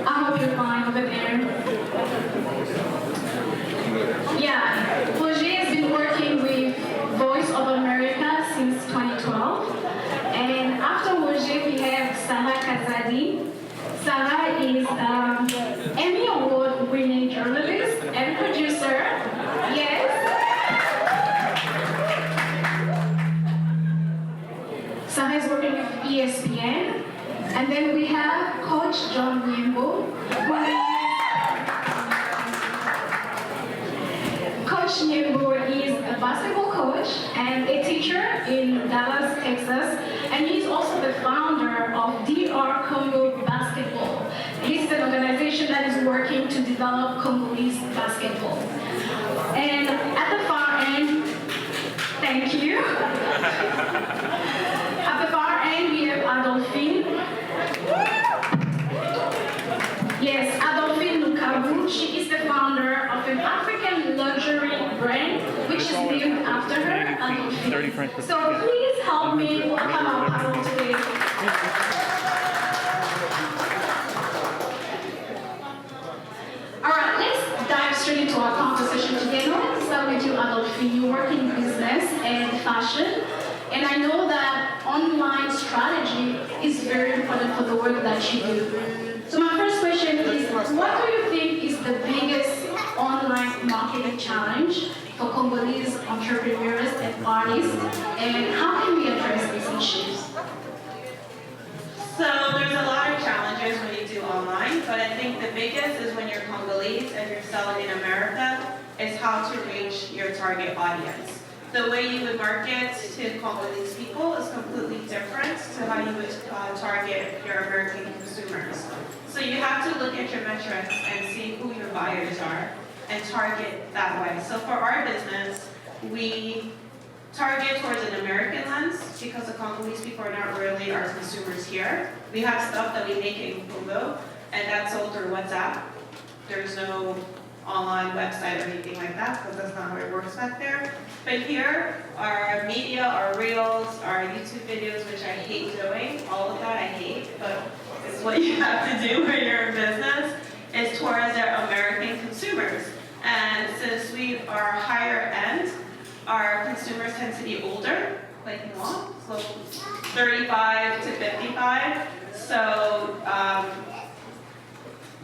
I hope you're fine over there. Yeah, Roger has been working with Voice of America since 2012. And after Roger, we have Sarah Kazadi. Sarah is Emmy Award-winning journalist and producer. Yes. Sarah is working with ESPN. And then we have Coach John Nyembo. Coach Nyembo is a basketball coach and a teacher in Dallas, Texas, and he's also the founder of D.R.Congo basketball. He's an organization that is working to develop Congolese basketball. And at the far end, thank you. At the far end, we have Adolphine. Yes, Adolphine Lukabu. She is the founder of an African luxury brand, which is named after her, Adolphine. So please help me welcome our panel today. All right, let's dive straight into our conversation today. I want to start with you, Adolphine. You work in business and fashion, and I know that online strategy is very important for the work that you do. So my first question is, what do you think is the biggest online marketing challenge for Congolese entrepreneurs and artists, and how can we address these issues? So there's a lot of challenges when you do online, but I think the biggest is when you're Congolese and you're selling in America, is how to reach your target audience. The way you would market to Congolese people is completely different to how you would target your American consumers. So you have to look at your metrics and see who your buyers are and target that way. So for our business, we target towards an American lens because the Congolese people are not really our consumers here. We have stuff that we make in Congo, and that's sold through WhatsApp. There's no online website or anything like that, because that's not how it works back there. But here, our media, our reels, our YouTube videos, which I hate doing, all of that I hate, but it's what you have to do when you're in business, is towards our American consumers. And since we are higher end, our consumers tend to be older, like moi, so 35 to 55. So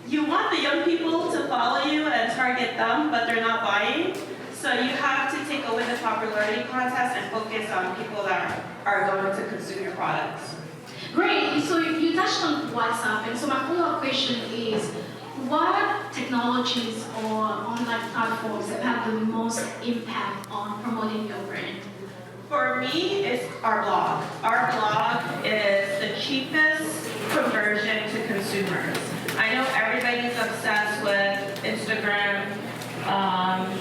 you want the young people to follow you and target them, but they're not buying. So you have to take away the popularity contest and focus on people that are going to consume your products. Great, so you touched on WhatsApp, and so my follow-up question is, what technologies or online platforms have had the most impact on promoting your brand? For me, it's our blog. Our blog is the cheapest conversion to consumers. I know everybody's obsessed with Instagram,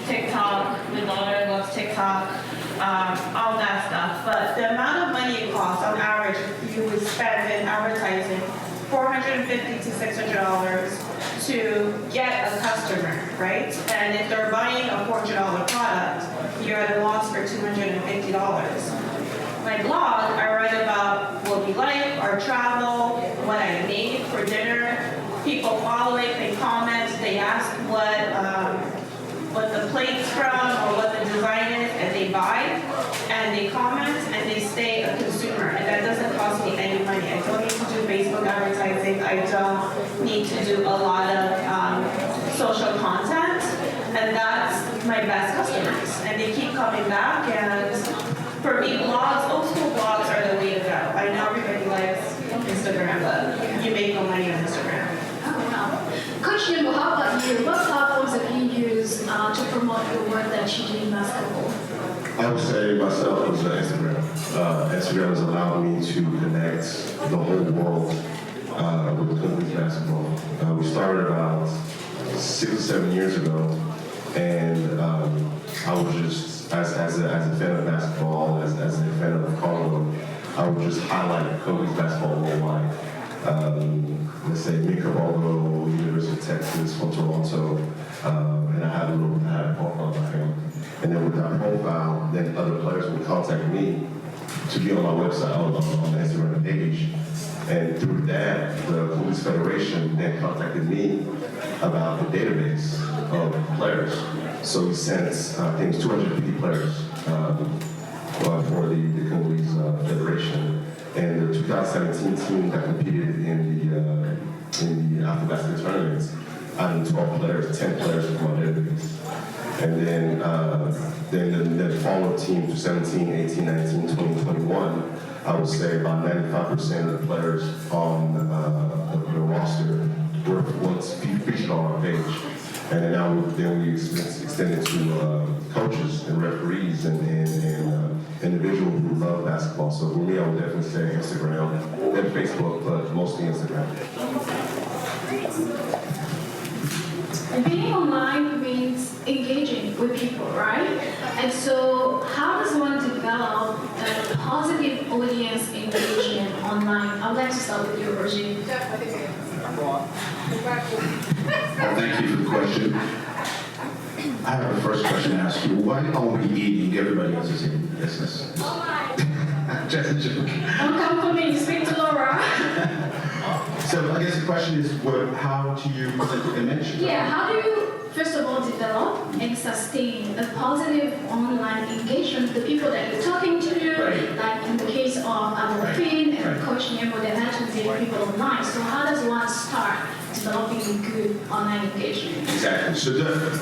TikTok. My daughter loves TikTok, all that stuff. But the amount of money it costs, on average, you would spend in advertising $450 to $600 to get a customer, right? And if they're buying a $400 product, you're at a loss for $250. My blog, I write about what we like, our travel, what I made for dinner. People follow it, they comment, they ask what the plate's from or what the design is, and they buy, and they comment, and they stay a consumer. And that doesn't cost me any money. I don't need to do Facebook advertising. I don't need to do a lot of social content. And that's my best customers. And they keep coming back. And for me, blogs, old school blogs are the way to go. I know everybody likes Instagram, but you make no money on Instagram. Coach Nyembo, how about you? What platforms have you used to promote your work that you do in basketball? I would say myself was Instagram. Instagram has allowed me to connect the whole world Congolese basketball. We started about 6 or 7 years ago, and I was just, as a fan of basketball, as a fan of Congo, I would just highlight Congolese basketball worldwide. Let's say Nicaragua, University of Texas, from Toronto, and I had a profile of my family. And then with that profile, then other players would contact me to be on my website, on the Instagram page. And through that, the Congolese Federation then contacted me about the database of players. So we sent, I think, 250 players for the Congolese Federation. And the 2017 team that competed in the Afro-Basket tournament, out of 12 players, 10 players from my database. And then the following team to 17, 18, 19, 20, 21, I would say about 95% of the players on the roster were once featured on our page. And then we extended to coaches and referees and individuals who love basketball. So for me, I would definitely say Instagram and Facebook, but mostly Instagram. Being online means engaging with people, right? And so how does one develop a positive audience engagement online? I would like to start with you, Roger. Well, thank you for the question. I have a first question to ask you. Why are we eating? Everybody else is eating. Yes. Just a joke. Don't come for me, speak to Laura. So I guess the question is, how do you present the image? Yeah, how do you, first of all, develop and sustain a positive online engagement with the people that you're talking to? Right. Like in the case of Adolphine and Coach Nemo, they're not engaging people online. So how does one start developing a good online engagement? Exactly. So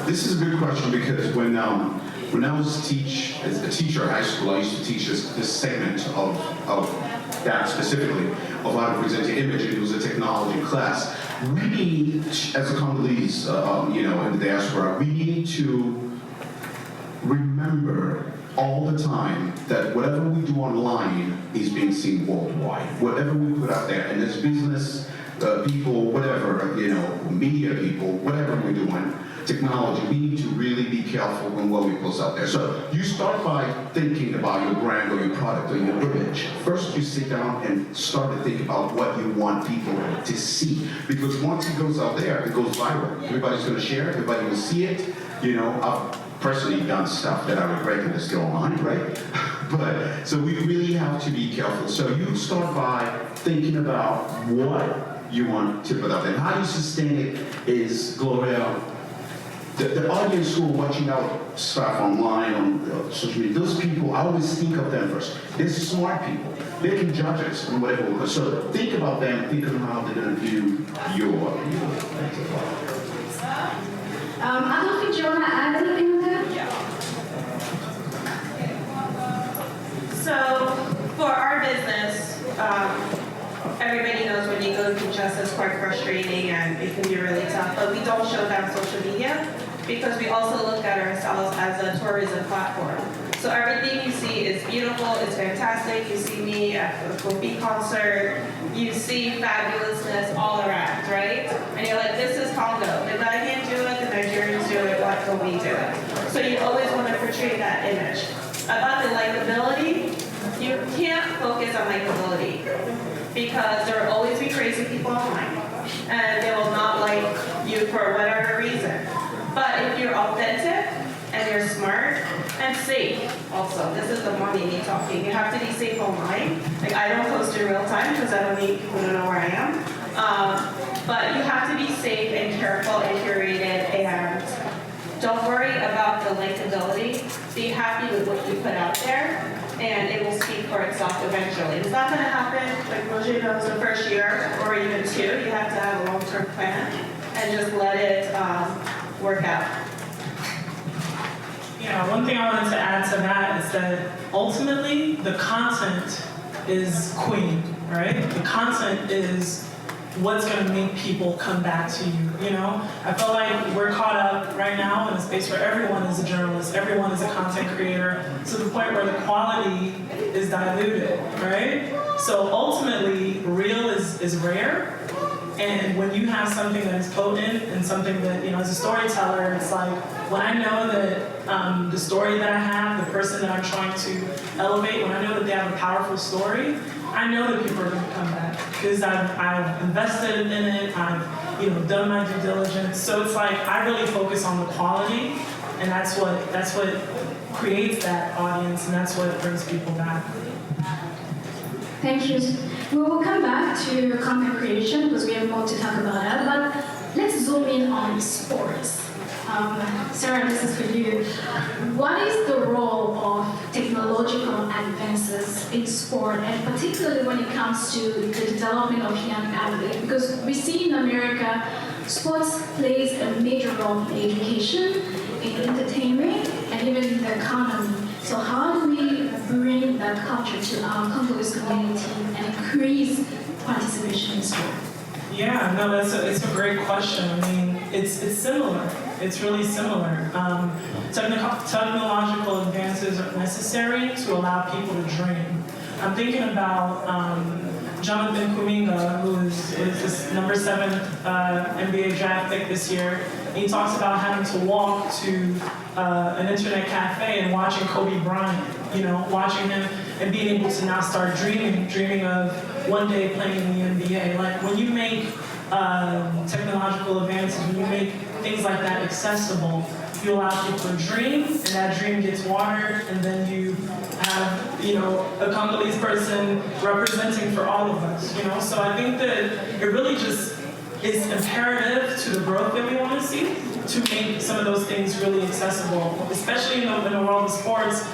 this is a good question because when I was a teacher at high school, I used to teach this segment of that specifically, of how to present the image. It was a technology class. We need, as a Congolese, in the diaspora, we need to remember all the time that whatever we do online is being seen worldwide. Whatever we put out there, and as business people, whatever, media people, whatever we're doing, technology, we need to really be careful on what we post out there. So you start by thinking about your brand or your product or your image. First, you sit down and start to think about what you want people to see. Because once it goes out there, it goes viral. Everybody's going to share it. Everybody will see it. I've personally done stuff that I regret and is still online, right? But so we really have to be careful. So you start by thinking about what you want to put out there. And how you sustain it is, Gloria, the audience who are watching out stuff online, on social media, those people, I always think of them first. They're smart people. They can judge us and whatever. So think about them, think of how they're going to view your things as well. Adolphine, do you want to add anything to that? Yeah. So for our business, everybody knows when you go to Kinshasa, it's quite frustrating and it can be really tough, but we don't show that on social media because we also look at ourselves as a tourism platform. So everything you see is beautiful, it's fantastic. You see me at the Kofi concert, you see fabulousness all around, right? And you're like, this is Congo. The Ghanaians do it, the Nigerians do it, why can't we do it? So you always want to portray that image. About the likability, you can't focus on likability because there will always be crazy people online and they will not like you for whatever reason. But if you're authentic and you're smart and safe also, this is the mommy me talking, you have to be safe online. Like I don't post in real time because I don't need people to know where I am. But you have to be safe and careful and curated and don't worry about the likability. Be happy with what you put out there and it will speak for itself eventually. It's not going to happen, like Roger knows, the first year or even 2. You have to have a long-term plan and just let it work out. Yeah, one thing I wanted to add to that is that ultimately the content is queen, right? The content is what's going to make people come back to you, I feel like we're caught up right now in a space where everyone is a journalist, everyone is a content creator, to the point where the quality is diluted, right? So ultimately, real is rare, And when you have something that is potent and something that, as a storyteller, it's like, when I know that the story that I have, the person that I'm trying to elevate, when I know that they have a powerful story, I know that people are going to come back because I've invested in it, I've done my due diligence. So it's like I really focus on the quality, and that's what creates that audience, and that's what brings people back. Thank you. We will come back to content creation because we have more to talk about that, but let's zoom in on sports. Sarah, this is for you. What is the role of technological advances in sport, and particularly when it comes to the development of young athletes? Because we see in America, sports plays a major role in education, in entertainment, and even in the economy. So how do we bring that culture to our Congolese community and increase participation in sport? Yeah, no, it's a great question. I mean, it's similar. It's really similar. Technological advances are necessary to allow people to dream. I'm thinking about Jonathan Kuminga, who is this number 7 NBA draft pick this year. He talks about having to walk to an internet cafe and watching Kobe Bryant, watching him and being able to now start dreaming of one day playing in the NBA. Like when you make technological advances, when you make things like that accessible, you allow people to dream, and that dream gets watered, and then you have, a Congolese person representing for all of us, So I think that it really just is imperative to the growth that we want to see to make some of those things really accessible, especially in the world of sports.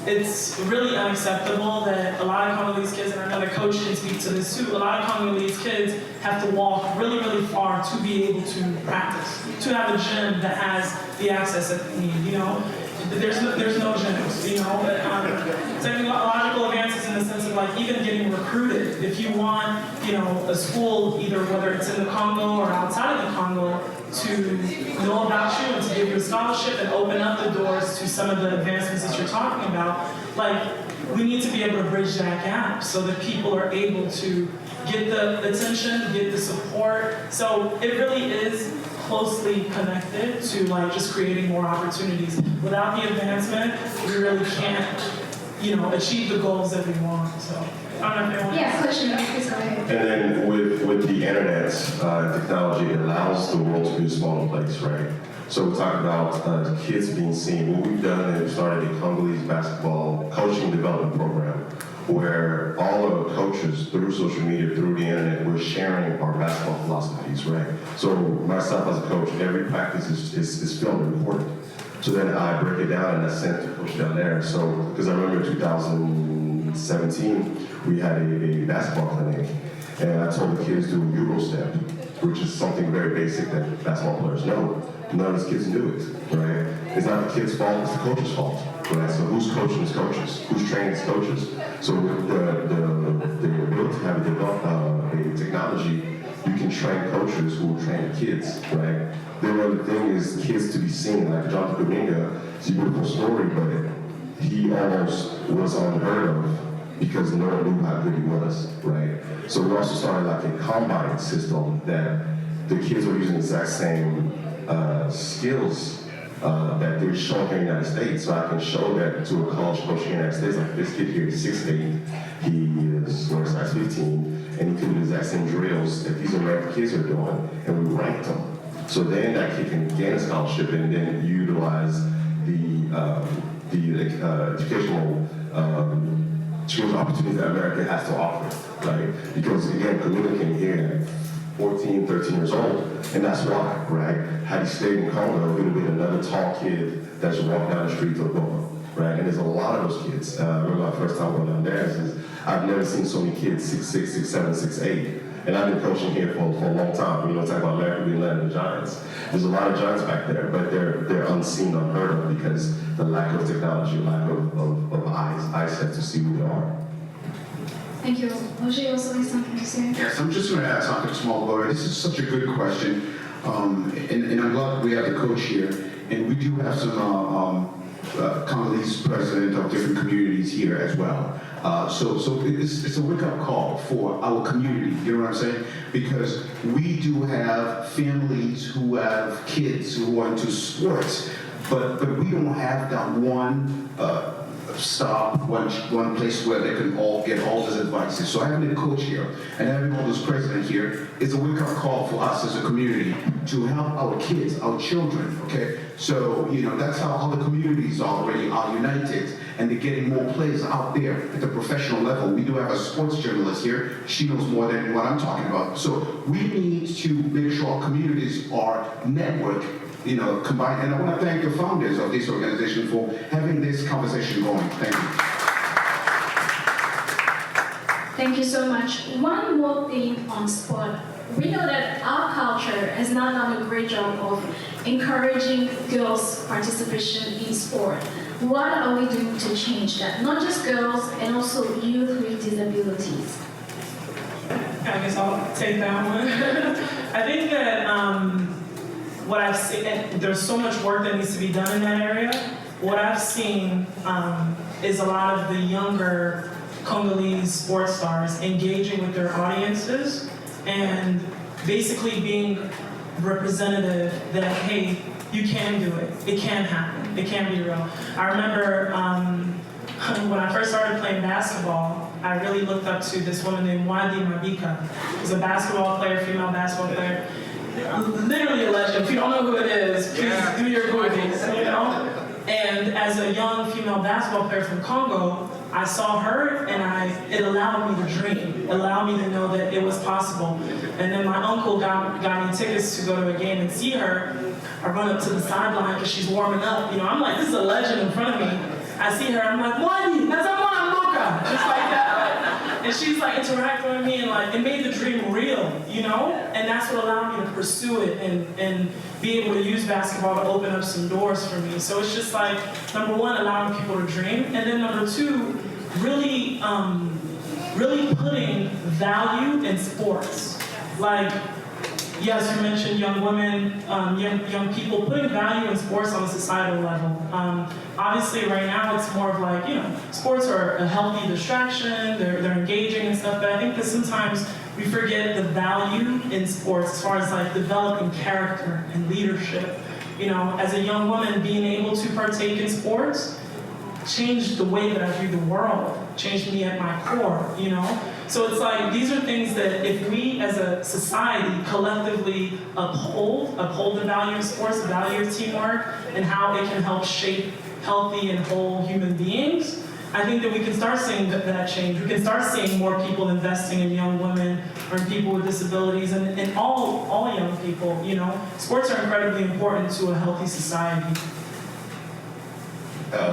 It's really unacceptable that a lot of Congolese kids, and another coach can speak to this too, a lot of Congolese kids have to walk really, really far to be able to practice, to have a gym that has the access that they need, There's no gyms, technological advances in the sense of like even getting recruited. If you want, a school, either whether it's in the Congo or outside of the Congo, to know about you and to give you a scholarship and open up the doors to some of the advancements that you're talking about, like we need to be able to bridge that gap so that people are able to get the attention, get the support. So it really is closely connected to like just creating more opportunities. Without the advancement, we really can't, achieve the goals that we want. So I don't know if anyone. Yeah, question, please go ahead. And then with the internet technology, it allows the world to be a smaller place, right? So we talk about kids being seen. What we've done is started a Congolese basketball coaching development program where all of the coaches, through social media, through the internet, we're sharing our basketball philosophies, right? So myself as a coach, every practice is filmed and recorded. So then I break it down and I send it to coach down there. So, because I remember in 2017, we had a basketball clinic, and I told the kids to do a Euro step, which is something very basic that basketball players know. None of these kids knew it, right? It's not the kid's fault, it's the coach's fault, right? So who's coaching his coaches? Who's training his coaches? So with the ability to have a technology, you can train coaches who will train kids, right? Then the thing is kids to be seen, like Jonathan Kuminga, it's a beautiful story, but he almost was unheard of because no one knew how good he was, right? So we also started like a combine system that the kids were using the exact same skills that they're showing here in the United States. So I can show that to a college coach here in the United States, like this kid here is 6'8", he is size 15, and he can do the exact same drills that these American kids are doing, and we ranked them. So then that kid can gain a scholarship and then utilize the educational opportunities that America has to offer, right? Because again, Kuminga came here at 14, 13 years old, and that's why, right? Had he stayed in Congo, he would have been another tall kid that should walk down the street to Goma, right? And there's a lot of those kids. I remember my first time going down there, I've never seen so many kids, 6'6", 6'7", 6'8". And I've been coaching here for a long time. Talking about America being led in the Giants. There's a lot of Giants back there, but they're unseen, unheard of because the lack of technology, lack of eyesight to see who they are. Thank you. Roger, you also have something to say? Yes, I'm just going to add something small, Gloria. This is such a good question. And I'm glad we have the coach here. And we do have some Congolese president of different communities here as well. So it's a wake-up call for our community, you know what I'm saying? Because we do have families who have kids who are into sports, but we don't have that one stop, one place where they can all get all this advice. So having a coach here and having all this president here is a wake-up call for us as a community to help our kids, our children, okay? So, you know, that's how other communities already are united, and they're getting more players out there at the professional level. We do have a sports journalist here. She knows more than what I'm talking about. So we need to make sure our communities are networked, you know, combined. And I want to thank the founders of this organization for having this conversation going. Thank you. Thank you so much. One more thing on sport. We know that our culture has not done a great job of encouraging girls' participation in sport. What are we doing to change that? Not just girls, and also youth with disabilities. I guess I'll take that one. I think that what I've seen, and there's so much work that needs to be done in that area. What I've seen is a lot of the younger Congolese sports stars engaging with their audiences and basically being representative that, hey, you can do it. It can happen. It can be real. I remember when I first started playing basketball, I really looked up to this woman named Wadi Mabika. She's a basketball player, female basketball player. Literally a legend. If you don't know who it is, please do your Googles, you know? And as a young female basketball player from Congo, I saw her and it allowed me to dream. It allowed me to know that it was possible. And then my uncle got me tickets to go to a game and see her. I run up to the sideline because she's warming up. You know, I'm like, this is a legend in front of me. I see her, I'm like, Wadi, that's Luca, just like that. And she's like interacting with me, and like it made the dream real, you know? And that's what allowed me to pursue it and be able to use basketball to open up some doors for me. So it's just like, number one, allowing people to dream, and then number two, really putting value in sports. Like, yes, you mentioned young women, young people, putting value in sports on a societal level. Obviously, right now, it's more of like, you know, sports are a healthy distraction, they're engaging and stuff, but I think that sometimes we forget the value in sports as far as like developing character and leadership. You know, as a young woman, being able to partake in sports changed the way that I view the world, changed me at my core, you know? So it's like, these are things that if we as a society collectively uphold the value of sports, the value of teamwork, and how it can help shape healthy and whole human beings, I think that we can start seeing that change. We can start seeing more people investing in young women or in people with disabilities and all young people, you know? Sports are incredibly important to a healthy society.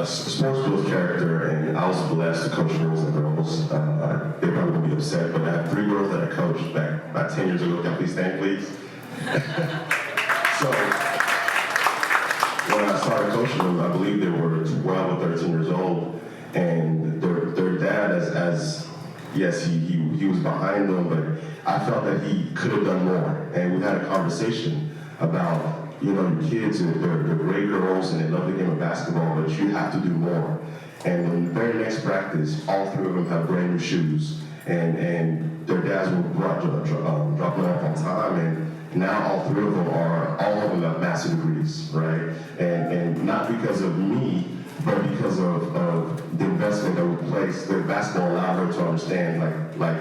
Sports builds character, and I was blessed to coach girls and girls. They're probably going to be upset, but I have 3 girls that I coached back about 10 years ago. Can I please stand, please? So, when I started coaching them, I believe they were 12 or 13 years old, and their dad, yes, he was behind them, but I felt that he could have done more. And we had a conversation about, you know, your kids, they're great girls and they love the game of basketball, but you have to do more. And in the very next practice, all 3 of them have brand new shoes, and their dads will drop them off on time, and now all 3 of them have master's degrees, right? And not because of me, but because of the investment that we placed, that basketball allowed her to understand, like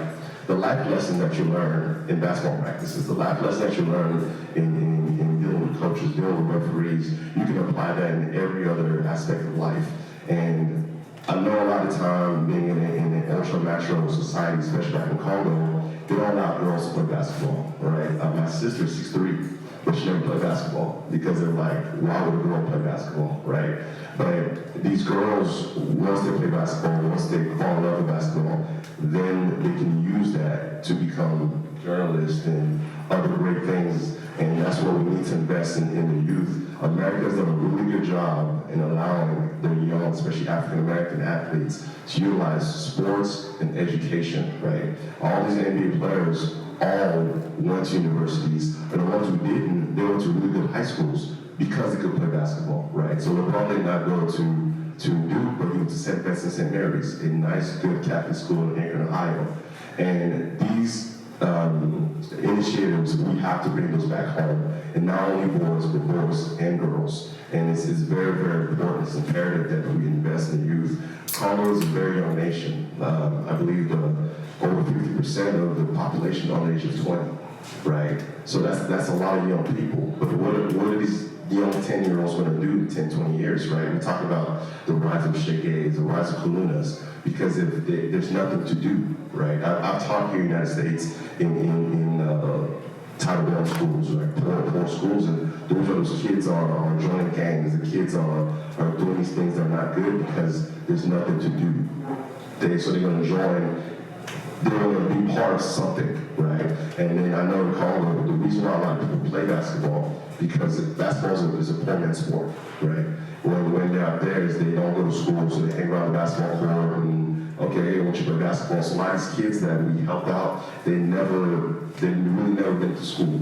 the life lesson that you learn in basketball practices, the life lesson that you learn in dealing with coaches, dealing with referees, you can apply that in every other aspect of life. And I know a lot of time being in an ultra-macho society, especially back in Congo, they don't allow girls to play basketball, right? My sister's 6'3", but she never played basketball because they're like, why would a girl play basketball, right? But these girls, once they play basketball, once they fall in love with basketball, then they can use that to become journalists and other great things, and that's what we need to invest in the youth. America's done a really good job in allowing their young, especially African-American athletes, to utilize sports and education, right? All these NBA players all went to universities, and the ones who didn't, they went to really good high schools because they could play basketball, right? So they'll probably not go to to Duke, but he went to St. Vincent St. Mary's, a nice, good Catholic school in Akron, Ohio. And these initiatives, we have to bring those back home. And not only boys, but boys and girls. And it's very, very important. It's imperative that we invest in youth. Congo is a very young nation. I believe over 50% of the population under the age of 20, right? So that's a lot of young people. But what are these young 10-year-olds going to do in 10, 20 years, right? We talk about the rise of Shege's, the rise of Kalunas, because there's nothing to do, right? I've taught here in the United States in Title I schools, right? Poor schools, and those kids are joining gangs. The kids are doing these things that are not good because there's nothing to do. So they're going to join. They're going to be part of something, right? And then I know in Congo, the reason why a lot of people play basketball, because basketball is a poor man's sport, right? When they're out there, they don't go to school, so they hang around the basketball court and, okay, I want you to play basketball. So a lot of these kids that we helped out, they really never been to school.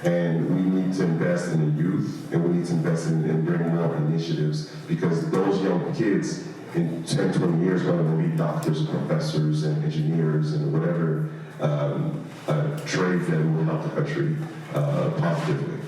And we need to invest in the youth, and we need to invest in bringing more initiatives, because those young kids in 10, 20 years are going to be doctors, professors, and engineers, and whatever trades that will help the country positively.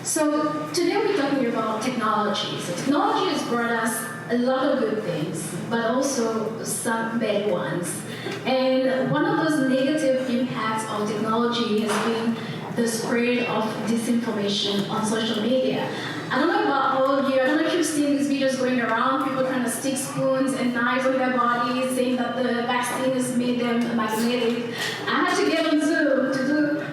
So today we're talking about technology. So technology has brought us a lot of good things, but also some bad ones. And one of those negative impacts of technology has been the spread of disinformation on social media. I don't know about all of you, I don't know if you've seen these videos going around, people trying to stick spoons and knives on their bodies, saying that the vaccine has made them magnetic. I had to get on Zoom to do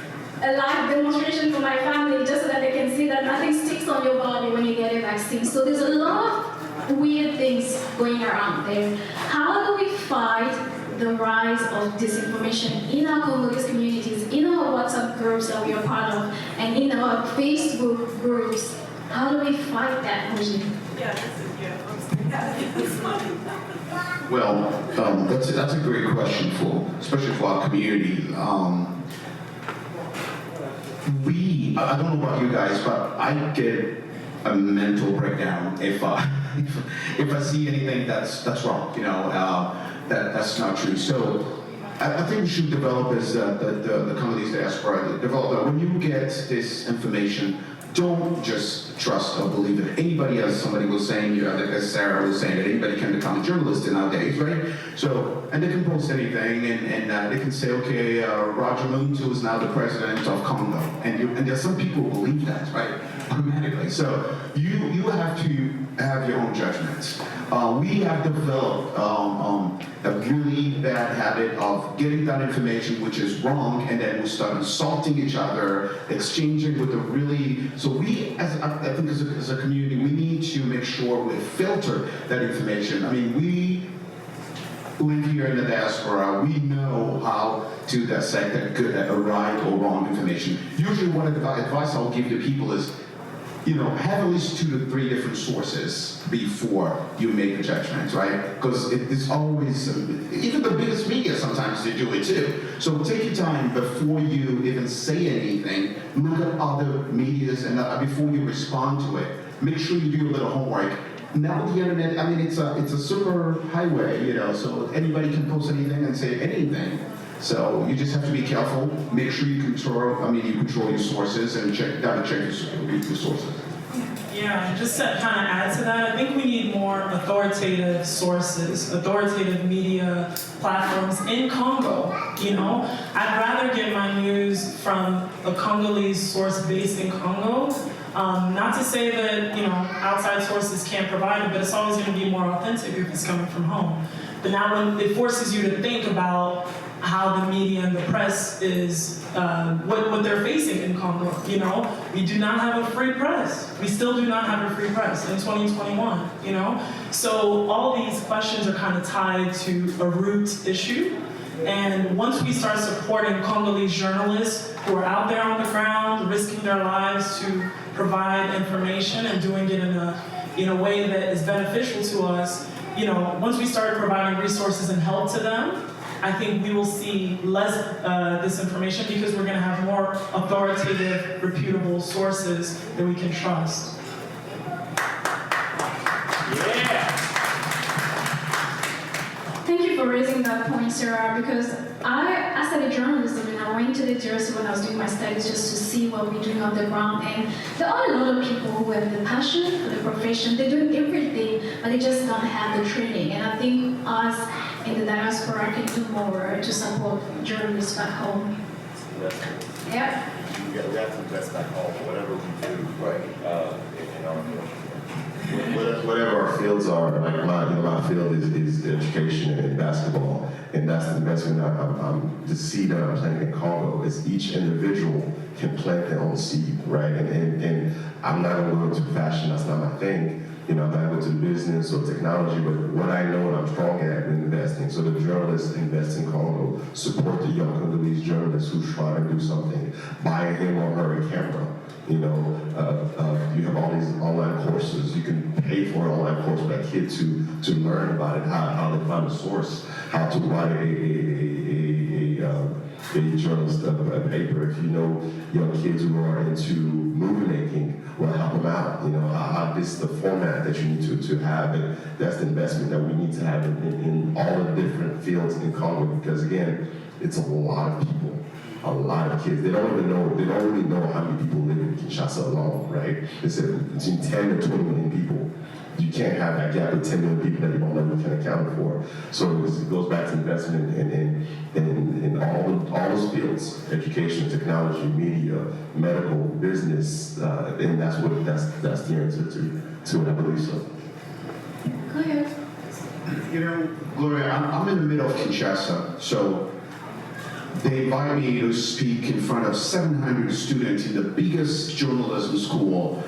a live demonstration for my family just so that they can see that nothing sticks on your body when you get a vaccine. So there's a lot of weird things going around there. How do we fight the rise of disinformation in our Congolese communities, in our WhatsApp groups that we are part of, and in our Facebook groups? How do we fight that? Well, that's a great question especially for our community. I don't know about you guys, but I get a mental breakdown if I see anything that's wrong. That's not true. So I think we should develop as the Congolese Diaspora develop that when you get this information, don't just trust or believe it. Anybody, as somebody was saying, as Sarah was saying, that anybody can become a journalist nowadays, right? So, and they can post anything, and they can say, okay, Roger Muntu is now the president of Congo, and there's some people who believe that, right? Automatically. So you have to have your own judgments. We have developed a really bad habit of getting that information which is wrong, and then we start insulting each other, exchanging with so we, I think as a community, we need to make sure we filter that information. I mean, we live here in the diaspora, we know how to dissect a right or wrong information. Usually one of the advice I'll give to people is, have at least 2 to 3 different sources before you make a judgment, right? Because it's always, even the biggest media sometimes they do it too. So take your time before you even say anything, look at other medias, and before you respond to it, make sure you do a little homework. Now with the internet, I mean, it's a super highway, so anybody can post anything and say anything. So you just have to be careful. Make sure you control your sources and check your sources. Yeah, just to kind of add to that, I think we need more authoritative sources, authoritative media platforms in Congo. I'd rather get my news from a Congolese source based in Congo. Not to say that outside sources can't provide it, but it's always going to be more authentic if it's coming from home. But now when it forces you to think about how the media and the press is, what they're facing in Congo. We do not have a free press. We still do not have a free press in 2021, So all these questions are kind of tied to a root issue. And once we start supporting Congolese journalists who are out there on the ground, risking their lives to provide information and doing it in a way that is beneficial to us, once we start providing resources and help to them, I think we will see less disinformation because we're going to have more authoritative, reputable sources that we can trust. that point, Sarah, because I studied journalism and I went to the DRC when I was doing my studies just to see what we're doing on the ground. And there are a lot of people who have the passion for the profession. They're doing everything, but they just don't have the training. And I think us in the diaspora can do more to support journalists back home. Yep. Yeah, we have to invest back home, whatever we do, right, in our Whatever our fields are, like my field is education and basketball, and that's the investment the seed that I'm planting in Congo is each individual can plant their own seed, right? And I'm not gonna go into fashion, that's not my thing. I'm not going to business or technology, but what I know and I'm strong at in investing. So the journalists invest in Congo, support the young Congolese journalists who's trying to do something, buy him or her a camera. You have all these online courses. You can pay for an online course for that kid to learn about it, how to find a source, how to write a journalist a paper. If you know young kids who are into movie making, well, help them out. How this is the format that you need to have, and that's the investment that we need to have in all the different fields in Congo. Because again, it's a lot of people. A lot of kids. They don't really know how many people live in Kinshasa alone, right? They said between 10 to 20 million people. You can't have that gap of 10 million people that you don't know you can account for. So it goes back to investment in all those fields: education, technology, media, medical, business, and that's the answer to it, I believe so. Go ahead. Gloria, I'm in the middle of Kinshasa, so they invited me to speak in front of 700 students in the biggest journalism school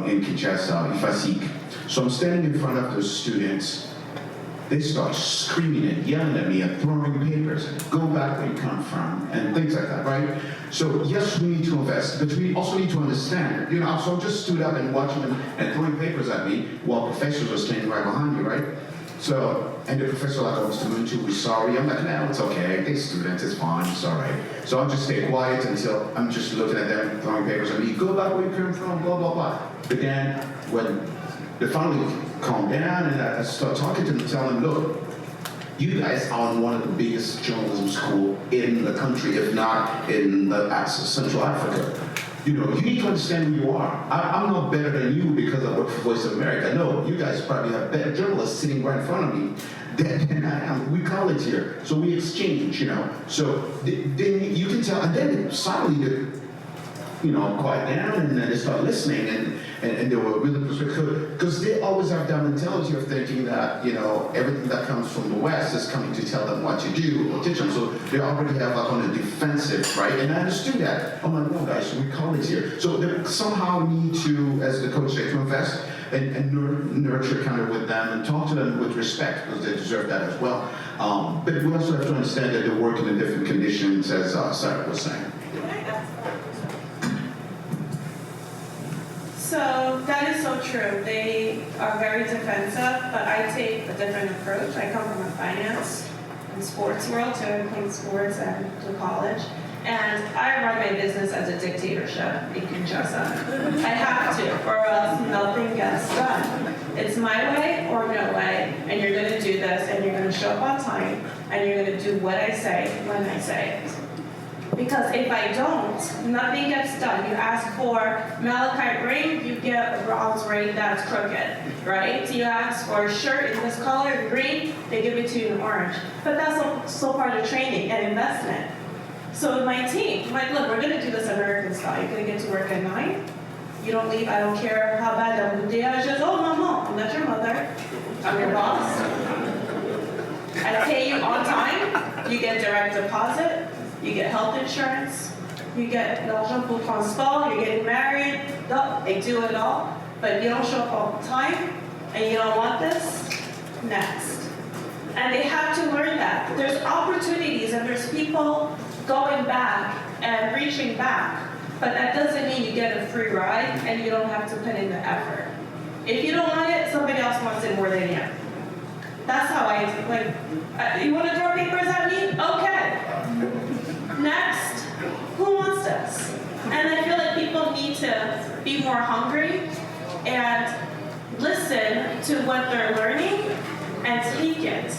in Kinshasa, IFASIC. So I'm standing in front of those students. They start screaming and yelling at me and throwing papers, and go back where you come from, and things like that, right? So yes, we need to invest, but we also need to understand. So I just stood up and watching them and throwing papers at me while professors were standing right behind me, right? So, and the professor like, Mr. Muntu, we're sorry. I'm like, no, it's okay. They're students, it's fine, it's all right. So I'll just stay quiet until I'm just looking at them, throwing papers at me, go back where you come from, blah, blah, blah. But then when they finally calmed down and I started talking to them, telling them, look, you guys are in one of the biggest journalism schools in the country, if not in Central Africa. You need to understand who you are. I'm not better than you because I work for Voice of America. No, you guys probably have better journalists sitting right in front of me than I am. We colleagues here, so we exchange, So then you can tell, and then suddenly quiet down, and then they start listening, and they were really perspective, because they always have that mentality of thinking that, everything that comes from the West is coming to tell them what to do or teach them, so they already have on the defensive, right? And I understood that. I'm like, no guys, we're colleagues here. So they somehow need to, as the coach said, to invest and nurture kind of with them and talk to them with respect, because they deserve that as well. But we also have to understand that they work in different conditions, as Sarah was saying. So that is so true. They are very defensive, but I take a different approach. I come from a finance and sports world, so I played sports and to college. And I run my business as a dictatorship in Kinshasa. I have to, or else nothing gets done. It's my way or no way, and you're gonna do this, and you're gonna show up on time, and you're gonna do what I say when I say it. Because if I don't, nothing gets done. You ask for malachite ring, you get a bronze ring that's crooked, right? You ask for a shirt in this color, green, they give it to you in orange. But that's so part of training and investment. So with my team, I'm like, look, we're gonna do this American style. You're gonna get to work at 9. You don't leave, I don't care how bad the day is. Oh, Mama, I'm not your mother. I'm your boss. I pay you on time. You get direct deposit. You get health insurance, you get l'argent pour transport, you're getting married, they do it all, but you don't show up on time, and you don't want this, next. And they have to learn that. There's opportunities, and there's people going back and reaching back, but that doesn't mean you get a free ride, and you don't have to put in the effort. If you don't want it, somebody else wants it more than you. That's how you want to throw papers at me? Okay. Next, who wants this? And I feel like people need to be more hungry and listen to what they're learning and take it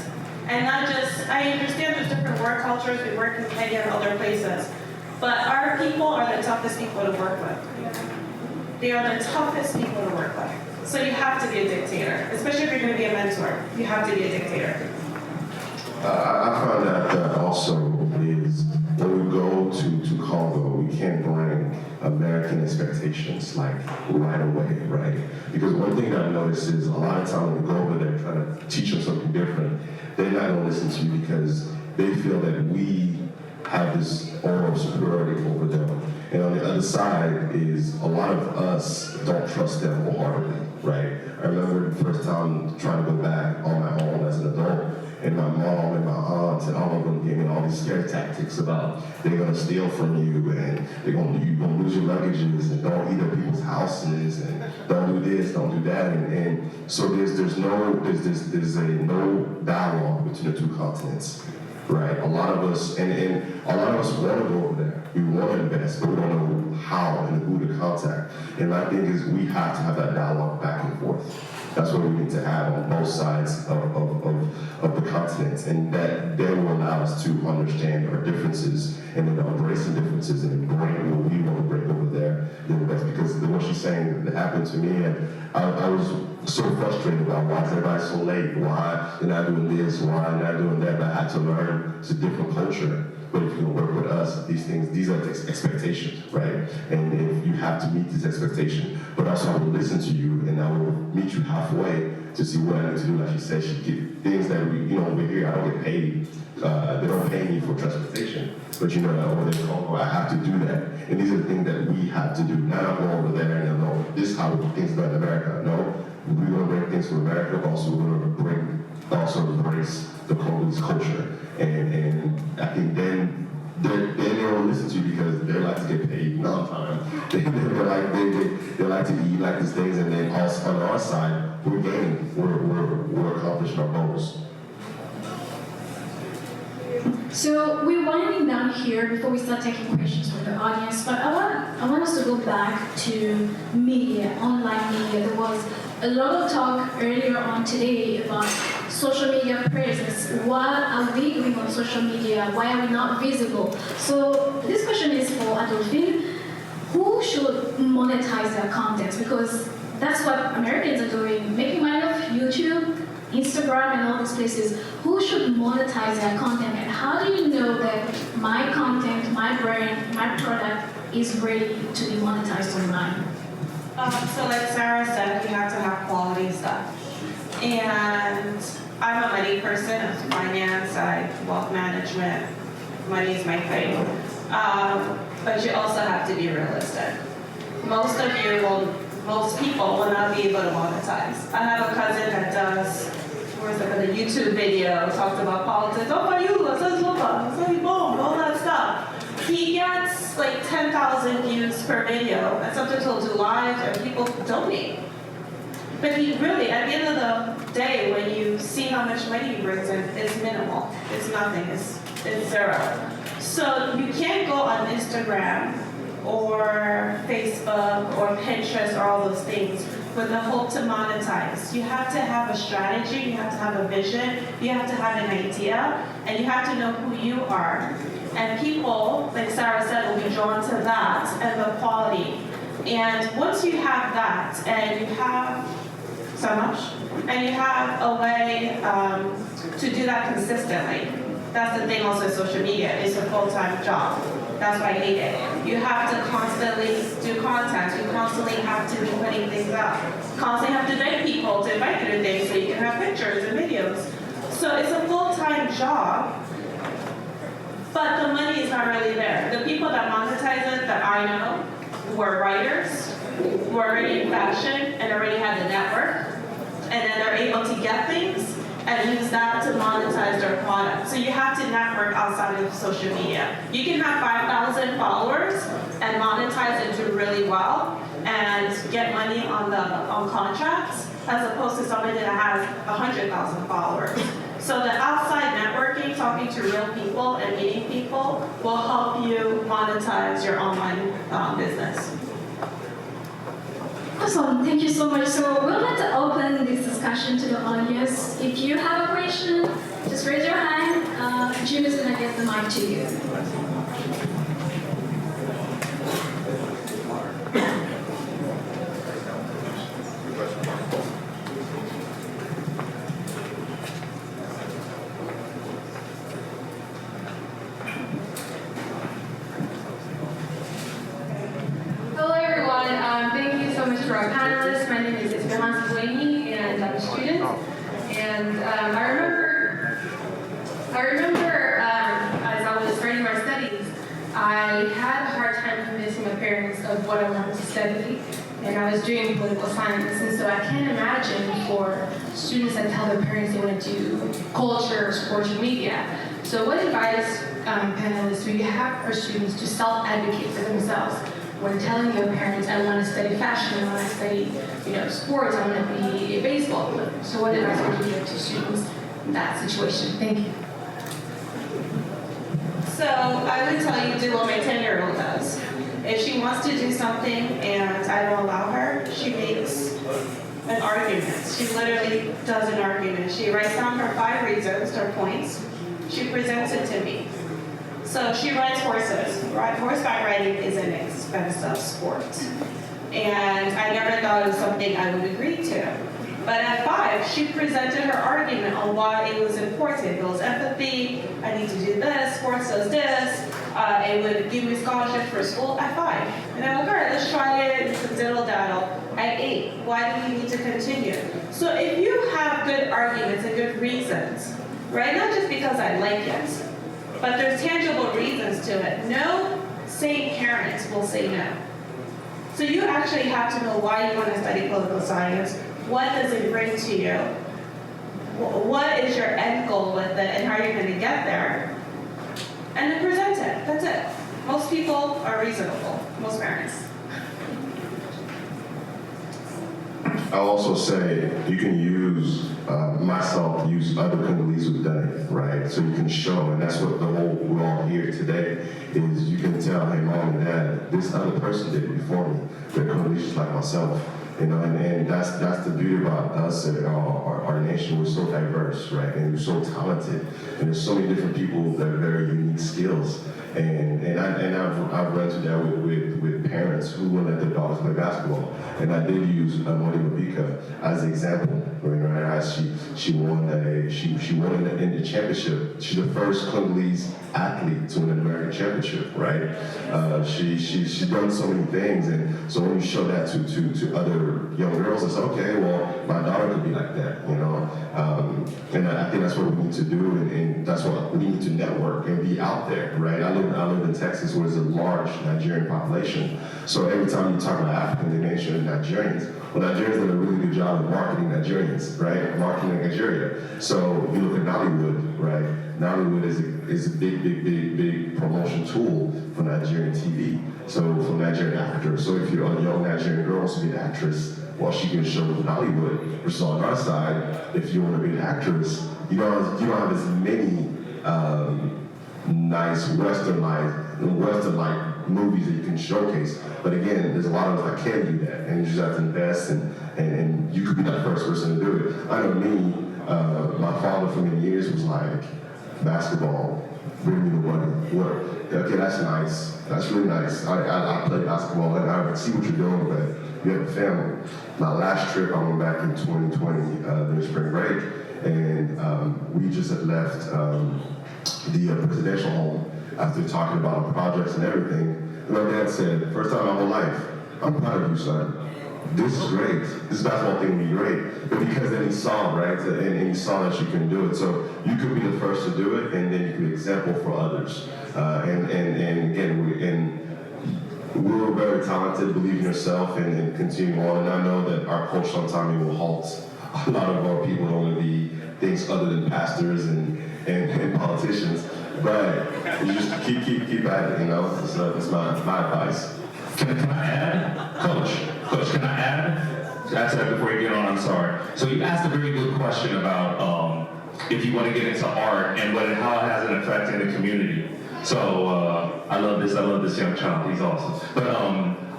And not just, I understand there's different work cultures, we work in Kenya and other places, but our people are the toughest people to work with. They are the toughest people to work with. So you have to be a dictator, especially if you're going to be a mentor. You have to be a dictator. I found that also is when we go to Congo, we can't bring American expectations like right away, right? Because one thing that I noticed is a lot of times when we go over there trying to teach them something different, they're not going to listen to you because they feel that we have this aura of superiority over them. And on the other side is a lot of us don't trust them wholeheartedly, right? I remember the first time trying to go back on my own as an adult, and my mom and my aunt and all of them gave me all these scare tactics about they're gonna steal from you and you're gonna lose your luggages and don't eat at people's houses and don't do this, don't do that, and so there's a no dialogue between the two continents, right? A lot of us and a lot of us want to go over there. We want to invest, but we don't know how and who to contact. And my thing is we have to have that dialogue back and forth. That's what we need to have on both sides of the continent, and that then will allow us to understand our differences and then embrace the differences and bring what we want to bring over there. That's because what she's saying that happened to me, and I was so frustrated about why is everybody so late? Why they're not doing this? Why they're not doing that? But I had to learn it's a different culture. But if you work with us, these are expectations, right? And if you have to meet this expectation, but also I will listen to you and I will meet you halfway to see what I need to do. Like she said, she get things that over here I don't get paid. They don't pay me for transportation, but over there in Congo, I have to do that. And these are the things that we have to do. Not I'm going over there and no, this is how things done in America. No, we're going to bring things from America, but also we're going to embrace the Congolese culture. And I think then they will listen to you because they like to get paid non-time. They like to eat like these things, and then us on our side, we're gaining, we're accomplishing our goals. So we're winding down here before we start taking questions from the audience, but I want us to go back to media, online media. There was a lot of talk earlier on today about social media presence. What are we doing on social media? Why are we not visible? So this question is for Adolphine. Who should monetize their content? Because that's what Americans are doing, making money off YouTube, Instagram, and all these places. Who should monetize their content? And how do you know that my content, my brand, my product is ready to be monetized online? So like Sarah said, you have to have quality stuff. And I'm a money person, I'm finance, wealth management, money is my thing. But you also have to be realistic. Most people will not be able to monetize. I have a cousin that does, a YouTube video, talks about politics, boom, all that stuff. He gets like 10,000 views per video, and sometimes he'll do live and people donate. But he really, at the end of the day, when you see how much money he brings in, it's minimal. It's nothing, it's zero. So you can't go on Instagram or Facebook or Pinterest or all those things with the hope to monetize. You have to have a strategy, you have to have a vision, you have to have an idea, and you have to know who you are. And people, like Sarah said, will be drawn to that and the quality. And once you have that, and you have so much, and you have a way to do that consistently. That's the thing also with social media, it's a full-time job. That's why I hate it. You have to constantly do content. You constantly have to be putting things out. Constantly have to beg people to invite you to things so you can have pictures and videos. So it's a full-time job, but the money is not really there. The people that monetize it that I know were writers, who are already in fashion and already had the network, and then they're able to get things and use that to monetize their product. So you have to network outside of social media. You can have 5,000 followers and monetize it, do really well, and get money on contracts, as opposed to somebody that has 100,000 followers. So the outside networking, talking to real people and meeting people will help you monetize your online business. Awesome, thank you so much. So we'd like to open this discussion to the audience. If you have a question, Just raise your hand. Jim is going to get the mic to you. Hello everyone, thank you so much to our panelists. My name is Esperanza Blaney and I'm a student. And I remember as I was starting my studies, I had a hard time convincing my parents of what I wanted to study. And I was doing political science, and so I can't imagine for students that tell their parents they want to do culture, or sports, or media. So what advice, panelists, do you have for students to self-advocate for themselves when telling their parents, I want to study fashion, I want to study, sports, I want to be a baseball player? So what advice would you give to students in that situation? Thank you. So I would tell you do what my 10-year-old does. If she wants to do something and I don't allow her, she makes an argument. She literally does an argument. She writes down her 5 reasons, her points. She presents it to me. So she rides horses. Horseback riding is an expensive sport. And I never thought it was something I would agree to. But at 5, she presented her argument on why it was important. It builds empathy, I need to do this, sports does this, it would give me scholarship for school at 5. And I'm like, all right, let's try it, it's a diddle-daddle. At 8, why do we need to continue? So if you have good arguments and good reasons, right, not just because I like it, but there's tangible reasons to it. No sane parents will say no. So you actually have to know why you want to study political science. What does it bring to you? What is your end goal with it, and how are you going to get there? And then present it. That's it. Most people are reasonable. Most parents. I'll also say you can use myself, use other Congolese who've done it, right? So you can show, and that's what we're all here today, is you can tell, hey, mom and dad, this other person did it before me. They're Congolese just like myself. And that's the beauty about us and our nation. We're so diverse, right? And we're so talented. And there's so many different people that have very unique skills. And I've run into that with parents who wouldn't let their daughters play basketball. And I did use Moni Mabika as an example. Right? She won in the championship. She's the first Congolese athlete to win an American championship, right? She's done so many things, and so when you show that to other young girls, it's okay. Well, my daughter could be like that, And I think that's what we need to do, and that's what we need to network and be out there, right? I live in Texas, where there's a large Nigerian population. So every time you talk about African, they mention Nigerians. Well, Nigerians done a really good job of marketing Nigerians, right? Marketing Nigeria. So you look at Nollywood, right? Nollywood is a big promotion tool for Nigerian TV. So for Nigerian actors. So if you're a young Nigerian girl wants to be an actress, well, she can show with Nollywood. Versus on our side, if you want to be an actress, you don't have as many nice Western-like movies that you can showcase. But again, there's a lot of us that can do that, and you just have to invest, and you could be that first person to do it. I know me, my father for many years was like, basketball, bring me the money. What? Okay, that's nice. That's really nice. I play basketball, and I see what you're doing, but you have a family. My last trip, I went back in 2020 during spring break, and we just had left the presidential home after talking about our projects and everything. And my dad said, first time in my whole life, I'm proud of you, son. This is great. This basketball thing will be great. But because then he saw, right? And he saw that you can do it. So you could be the first to do it, and then you could be example for others. And again, we're very talented, believe in yourself, and continue on. And I know that our culture sometimes will halt a lot of our people don't want to be things other than pastors and politicians. But you just keep at it, That's my advice. Can I add? Coach, can I add? That's it before you get on, I'm sorry. So you asked a very good question about if you want to get into art and how it has an effect in the community. So I love this young child, he's awesome. But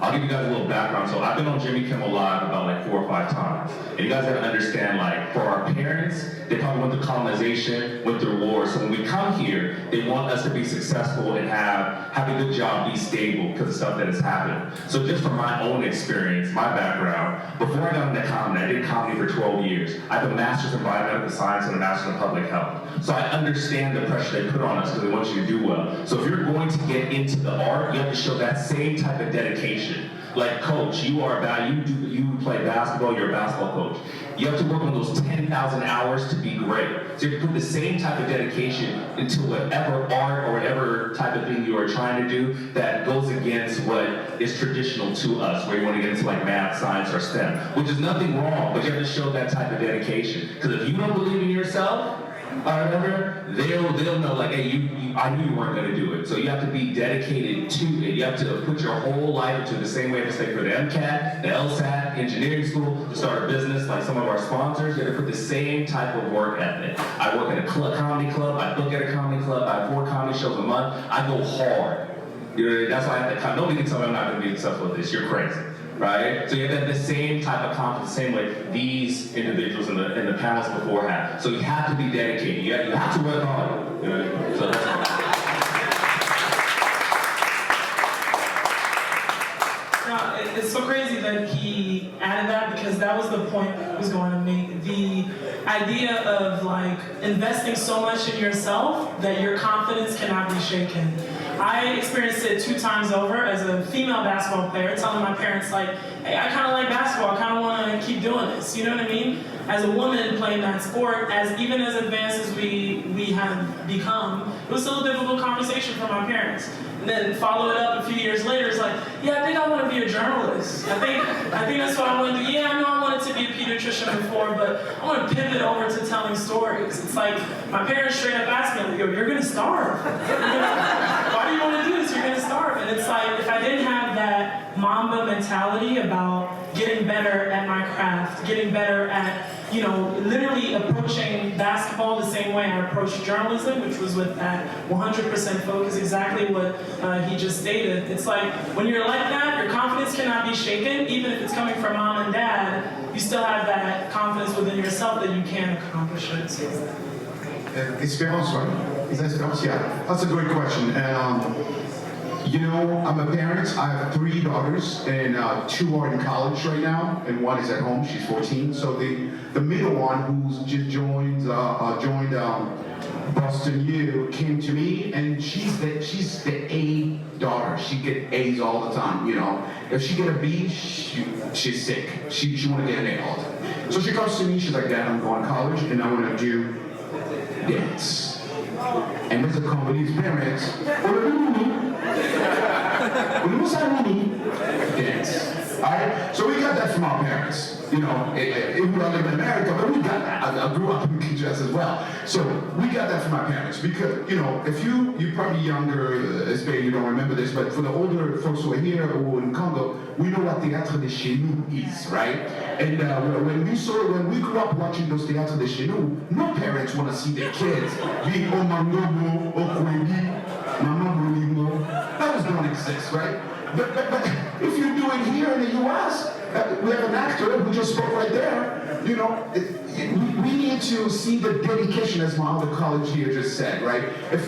I'll give you guys a little background. So I've been on Jimmy Kimmel Live about like 4 or 5 times. And you guys have to understand, like, for our parents, they probably went through colonization, went through war. So when we come here, they want us to be successful and have a good job, be stable because of stuff that has happened. So just from my own experience, my background, before I got into comedy, I did comedy for 12 years. I have a master's in biomedical science and a master's in public health. So I understand the pressure they put on us because they want you to do well. So if you're going to get into the art, you have to show that same type of dedication. Like, coach, you play basketball, you're a basketball coach. You have to work on those 10,000 hours to be great. So you have to put the same type of dedication into whatever art or whatever type of thing you are trying to do that goes against what is traditional to us, where you want to get into like math, science, or STEM, which is nothing wrong, but you have to show that type of dedication. Because if you don't believe in yourself, or whatever, they'll know, like, hey, I knew you weren't going to do it. So you have to be dedicated to it. You have to put your whole life into the same way to stay for the MCAT, the LSAT, engineering school, to start a business like some of our sponsors. You have to put the same type of work ethic. I work at a comedy club. I book at a comedy club. I have 4 comedy shows a month. I go hard. You know, that's why I have to. Nobody can tell me I'm not going to be successful at this. You're crazy. Right? So you have to have the same type of confidence, the same way these individuals in the panels before had. So you have to be dedicated. You have to work hard. You know? So that's Now, it's so crazy that he added that because that was the point I was going to make. The idea of like investing so much in yourself that your confidence cannot be shaken. I experienced it 2 times over as a female basketball player, telling my parents like, hey, I kind of like basketball, I kind of want to keep doing this, you know what I mean? As a woman playing that sport, even as advanced as we have become, it was still a difficult conversation for my parents. And then follow it up a few years later, it's like, yeah, I think I want to be a journalist. I think that's what I want to do. Yeah, I know I wanted to be a pediatrician before, but I want to pivot over to telling stories. It's like, my parents straight up asked me, like, yo, you're going to starve. Why do you want to do this? You're going to starve. And it's like, if I didn't have that Mamba mentality about getting better at my craft, getting better at, literally approaching basketball the same way I approached journalism, which was with that 100% focus, exactly what he just stated. It's like, when you're like that, your confidence cannot be shaken, even if it's coming from mom and dad, you still have that confidence within yourself that you can accomplish it. So. Experience, right? Is that experience? Yeah, that's a great question. And I'm a parent. I have 3 daughters, and 2 are in college right now, and 1 is at home. She's 14. So the middle one, who's just joined Boston U, came to me, and she's the A daughter. She get A's all the time. If she get a B, she's sick. She want to get an A all the time. So she comes to me. She's like, Dad, I'm going to college, and I want to do dance. And as a Congolese parent, dance. Alright? So we got that from our parents. We don't live in America, but we got that. I grew up in Kinshasa as well. So we got that from our parents. Because, if you're probably younger, you don't remember this, but for the older folks who are here or in Congo, we know what Théâtre de Chez Nous is, right? And when we grew up watching those Théâtre de Chez Nous, no parents want to see their kids being Omangomo, Okwebi, Mama Bolimo. Those don't exist, right? But if you do it here in the U.S., we have an actor who just spoke right there. We need to see the dedication, as my other colleague here just said, right? If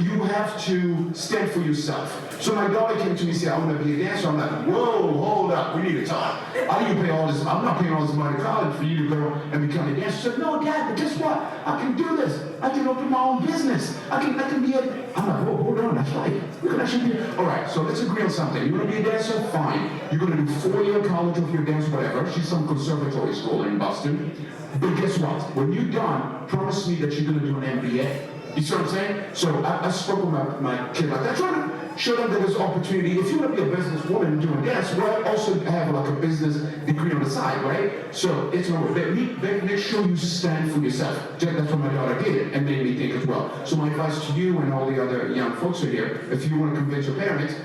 you have to stand for yourself. So my daughter came to me and said, I want to be a dancer. I'm like, whoa, hold up, we need to talk. How do you pay all this? I'm not paying all this money to college for you to go and become a dancer. She said, no, Dad, but guess what? I can do this. I can open my own business. I can be a. I'm like, whoa, hold on, that's right. You can actually be. All right, so let's agree on something. You want to be a dancer? Fine. You're going to do 4-year college of your dance, whatever. She's some conservatory school in Boston. But guess what? When you're done, promise me that you're going to do an MBA. You see what I'm saying? So I spoke with my kid like that, trying to show them that there's opportunity. If you want to be a businesswoman doing dance, well, also have like a business degree on the side, right? So it's make sure you stand for yourself. That's what my daughter did, and made me think as well. So my advice to you and all the other young folks who are here, if you want to convince your parents,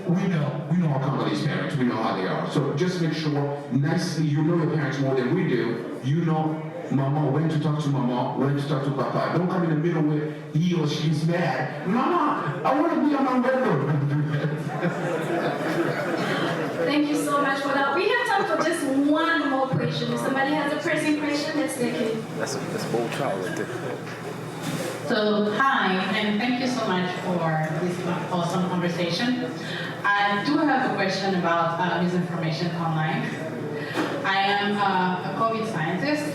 we know our Congolese parents, we know how they are. So just make sure nicely, you know your parents more than we do. You know Mama, when to talk to Mama, when to talk to Papa. Don't come in the middle with he or she's mad. Mama, I want to be on my railroad. Thank you so much for that. We have time for just one more question. If somebody has a pressing question, let's take it. That's a bold child right there. So, hi, and thank you so much for this awesome conversation. I do have a question about misinformation online. I am a COVID scientist,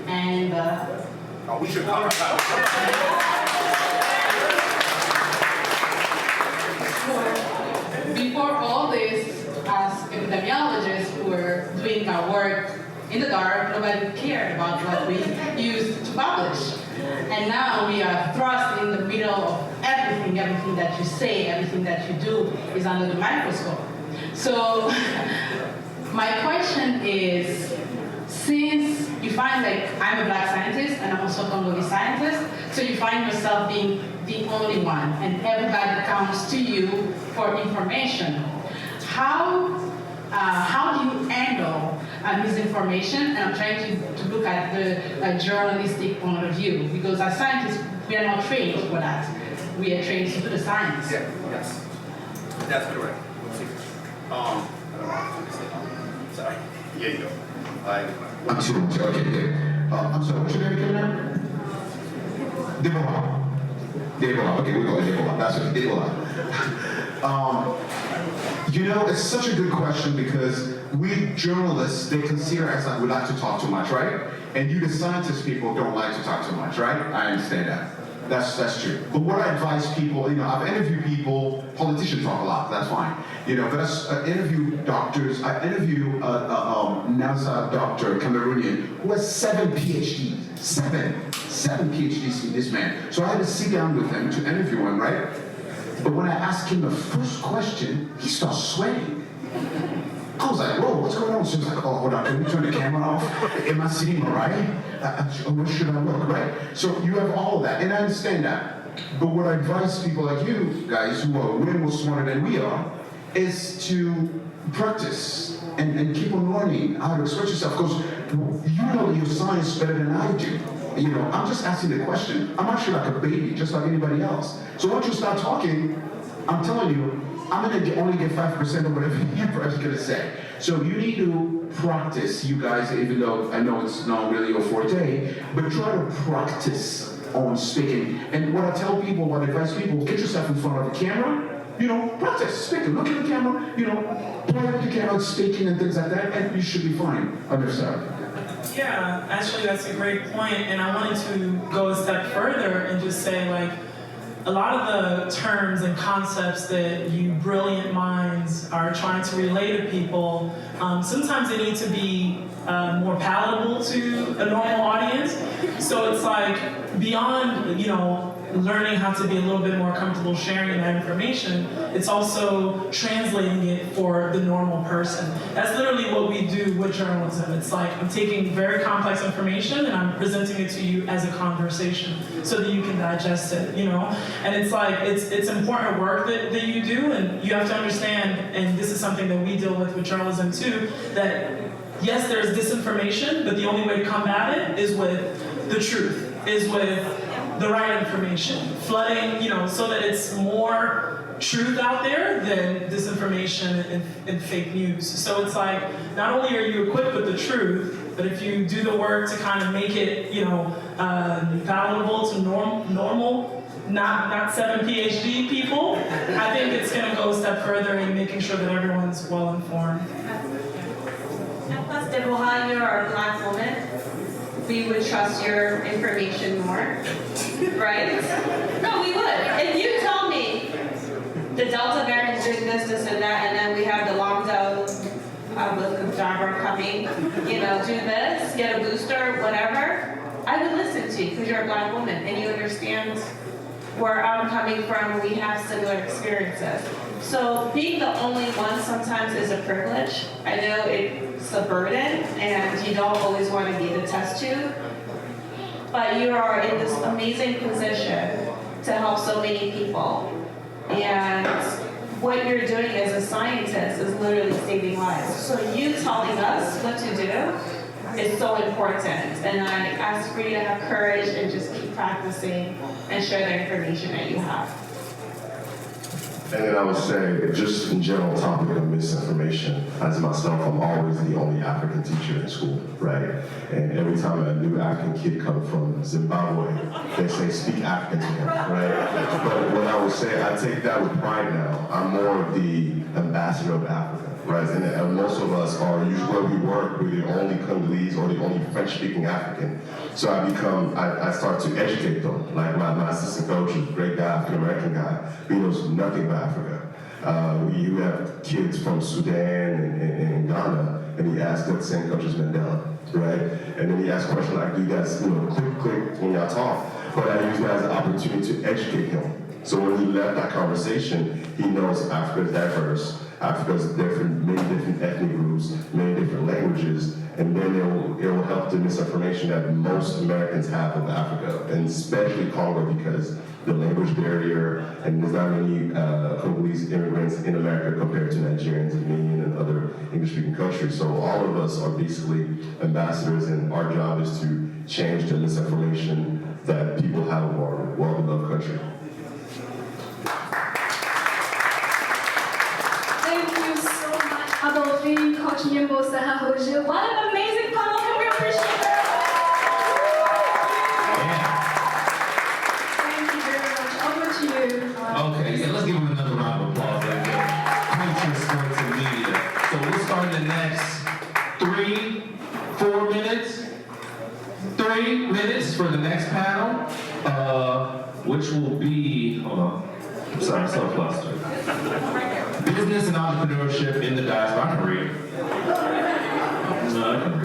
and we should talk about before all this, as epidemiologists who were doing our work in the dark, nobody cared about what we used to publish. And now we are thrust in the middle of everything that you say, everything that you do is under the microscope. So my question is, since you find, like, I'm a black scientist and I'm also a Congolese scientist, so you find yourself being the only one and everybody comes to you for information. How do you handle misinformation? And I'm trying to look at the journalistic point of view, because as scientists, we are not trained for that. We are trained to do the science. Yeah, yes. That's correct. Sorry. Here you go. I'm sorry, okay, good. I'm sorry, what's your name again now? Deborah. Okay, we go with Deborah. That's it, Deborah. You know, it's such a good question because we journalists, they consider us like we like to talk too much, right? And you, the scientist people, don't like to talk too much, right? I understand that. That's true. But what I advise people, you know, I've interviewed people, politicians talk a lot, that's fine. You know, but I interview doctors, I interview NASA doctor, Cameroonian, who has 7 PhDs. 7 PhDs in this man. So I had to sit down with him to interview him, right? But when I asked him the first question, he starts sweating. I was like, whoa, what's going on? So he was like, oh, hold on, can we turn the camera off? Am I sitting all right? Where should I look, right? So you have all of that, and I understand that. But what I advise people like you guys, who are way more smarter than we are, is to practice and keep on learning how to express yourself, because you know your science better than I do. You know, I'm just asking the question. I'm actually like a baby, just like anybody else. So once you start talking, I'm telling you, I'm gonna only get 5% of whatever you're gonna say. So you need to practice, you guys, even though I know it's not really your forte, but try to practice on speaking. And what I tell people, what I advise people, get yourself in front of the camera, you know, practice speaking. Look at the camera, you know, play with the camera, speaking and things like that, and you should be fine. Understand? Yeah, actually that's a great point, and I wanted to go a step further and just say, like, a lot of the terms and concepts that you brilliant minds are trying to relay to people, sometimes they need to be more palatable to a normal audience. So it's like, beyond, you know, learning how to be a little bit more comfortable sharing that information, it's also translating it for the normal person. That's literally what we do with journalism. It's like, I'm taking very complex information and I'm presenting it to you as a conversation so that you can digest it, you know? And it's like, it's important work that you do, and you have to understand, and this is something that we deal with journalism too, that yes, there's disinformation, but the only way to combat it is with the truth, is with the right information, flooding, you know, so that it's more truth out there than disinformation and fake news. So it's like, not only are you equipped with the truth, but if you do the work to kind of make it, you know, palatable to normal, not 7 PhD people, I think it's going to go a step further in making sure that everyone's well informed. And plus, Deborah, you're a Black woman. We would trust your information more, right? No, we would. If you tell me the Delta variant is doing this, and that, and then we have the Longdo with Jabra coming, you know, do this, get a booster, whatever, I would listen to you because you're a Black woman and you understand where I'm coming from. We have similar experiences. So being the only one sometimes is a privilege. I know it's a burden and you don't always want to be the test tube, but you are in this amazing position to help so many people. And what you're doing as a scientist is literally saving lives. So you telling us what to do is so important. And I ask for you to have courage and just keep practicing and share the information that you have. And then I would say, just in general topic of misinformation, as myself, I'm always the only African teacher in school, right? And every time a new African kid comes from Zimbabwe, they say, speak African to him, right? But what I would say, I take that with pride now. I'm more of the ambassador of Africa, right? And most of us are usually where we work, we're the only Congolese or the only French-speaking African. So I start to educate them. Like my assistant coach is a great guy, African-American guy. He knows nothing about Africa. You have kids from Sudan and Ghana, and he asks what the same country's been done, right? And then he asks questions like, do you guys, click when y'all talk? But I use that as an opportunity to educate him. So when he left that conversation, he knows Africa is diverse. Africa's many different ethnic groups, many different languages, and then it will help the misinformation that most Americans have of Africa, and especially Congo, because the language barrier, and there's not many Congolese immigrants in America compared to Nigerians, Armenian, and other English-speaking countries. So all of us are basically ambassadors, and our job is to change the misinformation that people have of our well-beloved country. Adolphe, Coach Nyimbo, Sarah Roger. What an amazing panel. Can we appreciate that? Thank you very much. Over to you. Okay, yeah, let's give him another round of applause right there. Culture, sports, and media. So we'll start in the next 4 minutes. 3 minutes for the next panel, which will be, hold on. I'm sorry, I'm so flustered. Business and entrepreneurship in the diaspora. I can read. No, I can read.